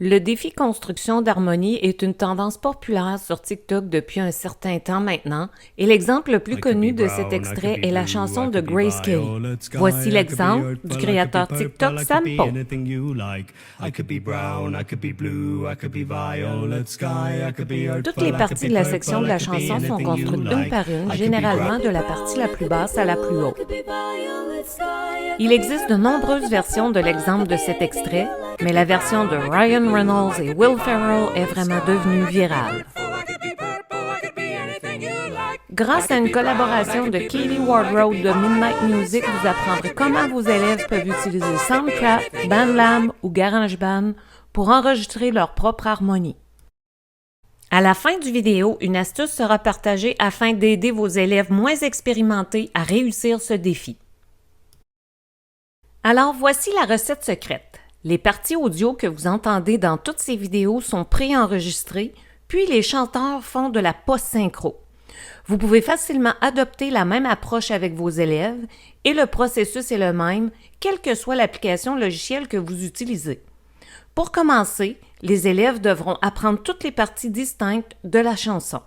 Le défi construction d'harmonie est une tendance populaire sur TikTok depuis un certain temps maintenant, et l'exemple le plus connu de cet extrait est la chanson de Grace Kelly. Voici l'exemple du créateur TikTok Sam Poe. Toutes les parties de la section de la chanson sont construites une par une, généralement de la partie la plus basse à la plus haute. Il existe de nombreuses versions de l'exemple de cet extrait, mais la version de Ryan Reynolds et Will Ferrell est vraiment devenue virale. Grâce à une collaboration de Katie Wardrobe de Midnight Music, vous apprendrez comment vos élèves peuvent utiliser Soundtrap, Bandlab ou GarageBand pour enregistrer leur propre harmonie. À la fin du vidéo, une astuce sera partagée afin d'aider vos élèves moins expérimentés à réussir ce défi. Alors voici la recette secrète. Les parties audio que vous entendez dans toutes ces vidéos sont préenregistrées, puis les chanteurs font de la post-synchro. Vous pouvez facilement adopter la même approche avec vos élèves et le processus est le même, quelle que soit l'application logicielle que vous utilisez. Pour commencer, les élèves devront apprendre toutes les parties distinctes de la chanson.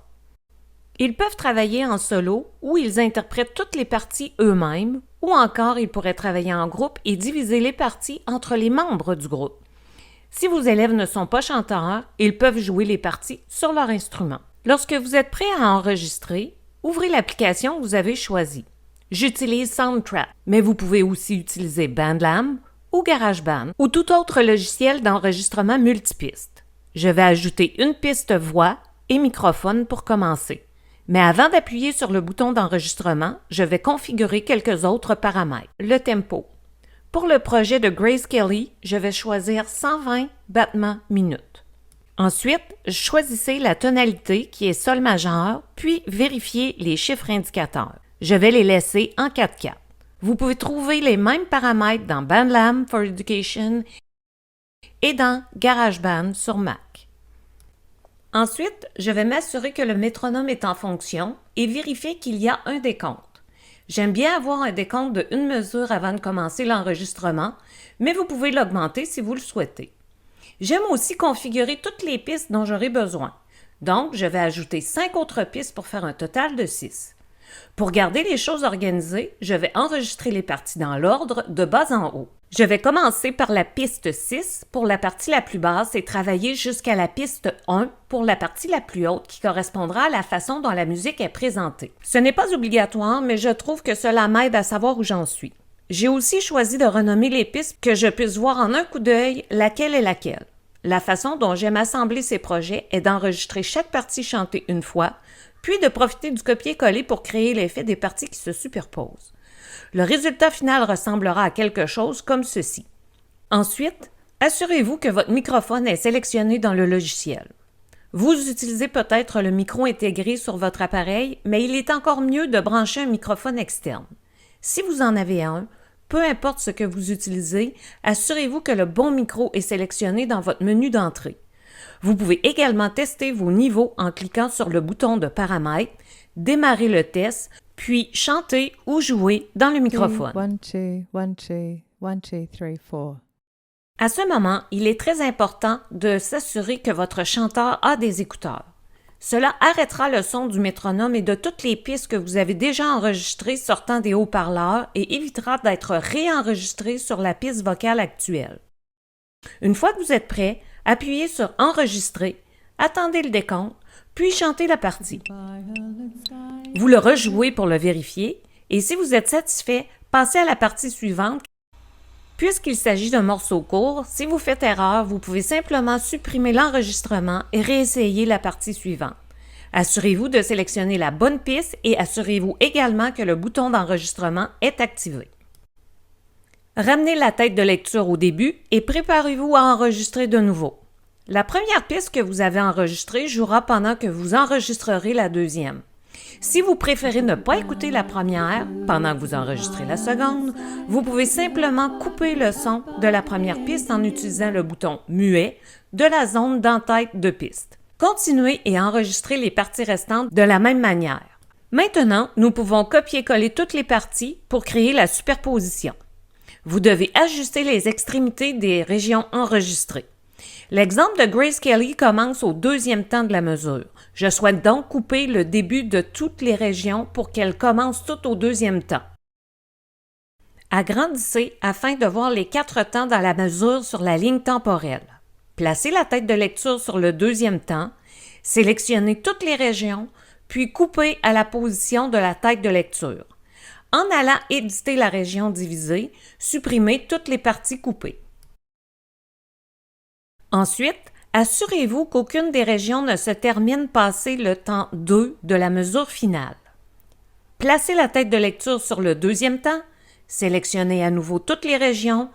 Ils peuvent travailler en solo ou ils interprètent toutes les parties eux-mêmes, ou encore ils pourraient travailler en groupe et diviser les parties entre les membres du groupe. Si vos élèves ne sont pas chanteurs, ils peuvent jouer les parties sur leur instrument. Lorsque vous êtes prêt à enregistrer, ouvrez l'application que vous avez choisie. J'utilise Soundtrap, mais vous pouvez aussi utiliser Bandlab ou GarageBand ou tout autre logiciel d'enregistrement multipiste. Je vais ajouter une piste voix et microphone pour commencer. Mais avant d'appuyer sur le bouton d'enregistrement, je vais configurer quelques autres paramètres. Le tempo. Pour le projet de Grace Kelly, je vais choisir 120 battements minutes. Ensuite, choisissez la tonalité qui est sol majeur, puis vérifiez les chiffres indicateurs. Je vais les laisser en 4/4. Vous pouvez trouver les mêmes paramètres dans Bandlab for Education et dans GarageBand sur Mac. Ensuite, je vais m'assurer que le métronome est en fonction et vérifier qu'il y a un décompte. J'aime bien avoir un décompte de 1 mesure avant de commencer l'enregistrement, mais vous pouvez l'augmenter si vous le souhaitez. J'aime aussi configurer toutes les pistes dont j'aurai besoin. Donc, je vais ajouter 5 autres pistes pour faire un total de 6. Pour garder les choses organisées, je vais enregistrer les parties dans l'ordre de bas en haut. Je vais commencer par la piste 6 pour la partie la plus basse et travailler jusqu'à la piste 1 pour la partie la plus haute qui correspondra à la façon dont la musique est présentée. Ce n'est pas obligatoire, mais je trouve que cela m'aide à savoir où j'en suis. J'ai aussi choisi de renommer les pistes que je puisse voir en un coup d'œil laquelle est laquelle. La façon dont j'aime assembler ces projets est d'enregistrer chaque partie chantée une fois, puis de profiter du copier-coller pour créer l'effet des parties qui se superposent. Le résultat final ressemblera à quelque chose comme ceci. Ensuite, assurez-vous que votre microphone est sélectionné dans le logiciel. Vous utilisez peut-être le micro intégré sur votre appareil, mais il est encore mieux de brancher un microphone externe. Si vous en avez un, peu importe ce que vous utilisez, assurez-vous que le bon micro est sélectionné dans votre menu d'entrée. Vous pouvez également tester vos niveaux en cliquant sur le bouton de paramètres, démarrer le test, puis chanter ou jouer dans le microphone. 1, 2, 1, 2, 1, 2, 3, 4. À ce moment, il est très important de s'assurer que votre chanteur a des écouteurs. Cela arrêtera le son du métronome et de toutes les pistes que vous avez déjà enregistrées sortant des haut-parleurs et évitera d'être réenregistré sur la piste vocale actuelle. Une fois que vous êtes prêt, appuyez sur « Enregistrer », attendez le décompte, puis chantez la partie. Vous le rejouez pour le vérifier et si vous êtes satisfait, passez à la partie suivante. Puisqu'il s'agit d'un morceau court, si vous faites erreur, vous pouvez simplement supprimer l'enregistrement et réessayer la partie suivante. Assurez-vous de sélectionner la bonne piste et assurez-vous également que le bouton d'enregistrement est activé. Ramenez la tête de lecture au début et préparez-vous à enregistrer de nouveau. La première piste que vous avez enregistrée jouera pendant que vous enregistrerez la deuxième. Si vous préférez ne pas écouter la première pendant que vous enregistrez la seconde, vous pouvez simplement couper le son de la première piste en utilisant le bouton « Muet » de la zone d'entête de piste. Continuez et enregistrez les parties restantes de la même manière. Maintenant, nous pouvons copier-coller toutes les parties pour créer la superposition. Vous devez ajuster les extrémités des régions enregistrées. L'exemple de Grace Kelly commence au deuxième temps de la mesure. Je souhaite donc couper le début de toutes les régions pour qu'elles commencent toutes au deuxième temps. Agrandissez afin de voir les 4 temps dans la mesure sur la ligne temporelle. Placez la tête de lecture sur le deuxième temps, sélectionnez toutes les régions, puis coupez à la position de la tête de lecture. En allant éditer la région divisée, supprimez toutes les parties coupées. Ensuite, assurez-vous qu'aucune des régions ne se termine passé le temps 2 de la mesure finale. Placez la tête de lecture sur le deuxième temps, sélectionnez à nouveau toutes les régions,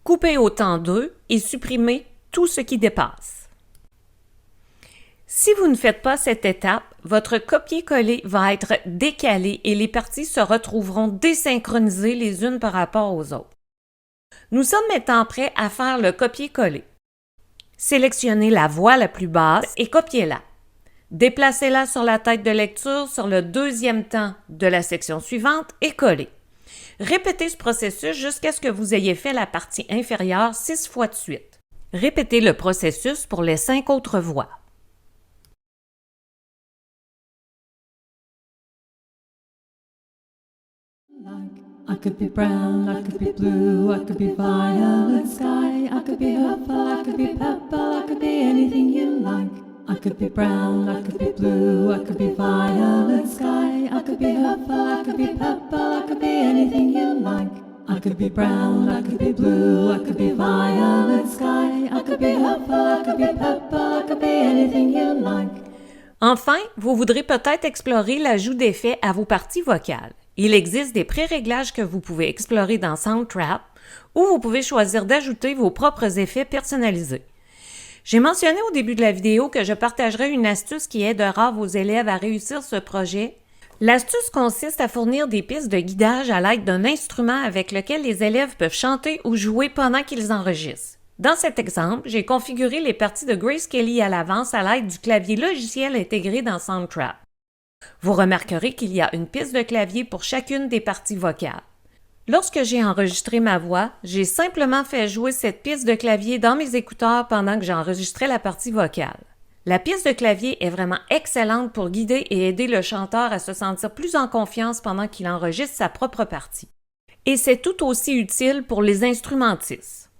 coupez au temps 2 et supprimez tout ce qui dépasse. Si vous ne faites pas cette étape, votre copier-coller va être décalé et les parties se retrouveront désynchronisées les unes par rapport aux autres. Nous sommes maintenant prêts à faire le copier-coller. Sélectionnez la voie la plus basse et copiez-la. Déplacez-la sur la tête de lecture sur le deuxième temps de la section suivante et collez. Répétez ce processus jusqu'à ce que vous ayez fait la partie inférieure 6 fois de suite. Répétez le processus pour les 5 autres voies. I could be brown, I could be blue, I could be violet sky, I could be purple, I could be purple, I could be anything you like. I could be brown, I could be blue, I could be violet sky, I could be purple, I could be purple, I could be anything you like. I could be brown, I could be blue, I could be violet sky, I could be purple, I could be purple, I could be anything you like. Enfin, vous voudrez peut-être explorer l'ajout d'effets à vos parties vocales. Il existe des pré-réglages que vous pouvez explorer dans Soundtrap ou vous pouvez choisir d'ajouter vos propres effets personnalisés. J'ai mentionné au début de la vidéo que je partagerai une astuce qui aidera vos élèves à réussir ce projet. L'astuce consiste à fournir des pistes de guidage à l'aide d'un instrument avec lequel les élèves peuvent chanter ou jouer pendant qu'ils enregistrent. Dans cet exemple, j'ai configuré les parties de Grace Kelly à l'avance à l'aide du clavier logiciel intégré dans Soundtrap. Vous remarquerez qu'il y a une piste de clavier pour chacune des parties vocales. Lorsque j'ai enregistré ma voix, j'ai simplement fait jouer cette piste de clavier dans mes écouteurs pendant que j'enregistrais la partie vocale. La piste de clavier est vraiment excellente pour guider et aider le chanteur à se sentir plus en confiance pendant qu'il enregistre sa propre partie. Et c'est tout aussi utile pour les instrumentistes.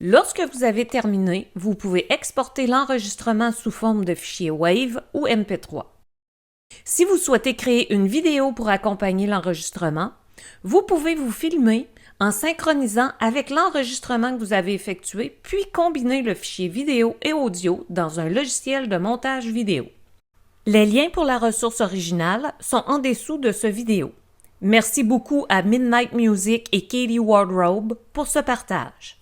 Lorsque vous avez terminé, vous pouvez exporter l'enregistrement sous forme de fichier WAV ou MP3. Si vous souhaitez créer une vidéo pour accompagner l'enregistrement, vous pouvez vous filmer en synchronisant avec l'enregistrement que vous avez effectué, puis combiner le fichier vidéo et audio dans un logiciel de montage vidéo. Les liens pour la ressource originale sont en dessous de ce vidéo. Merci beaucoup à Midnight Music et Katie Wardrobe pour ce partage.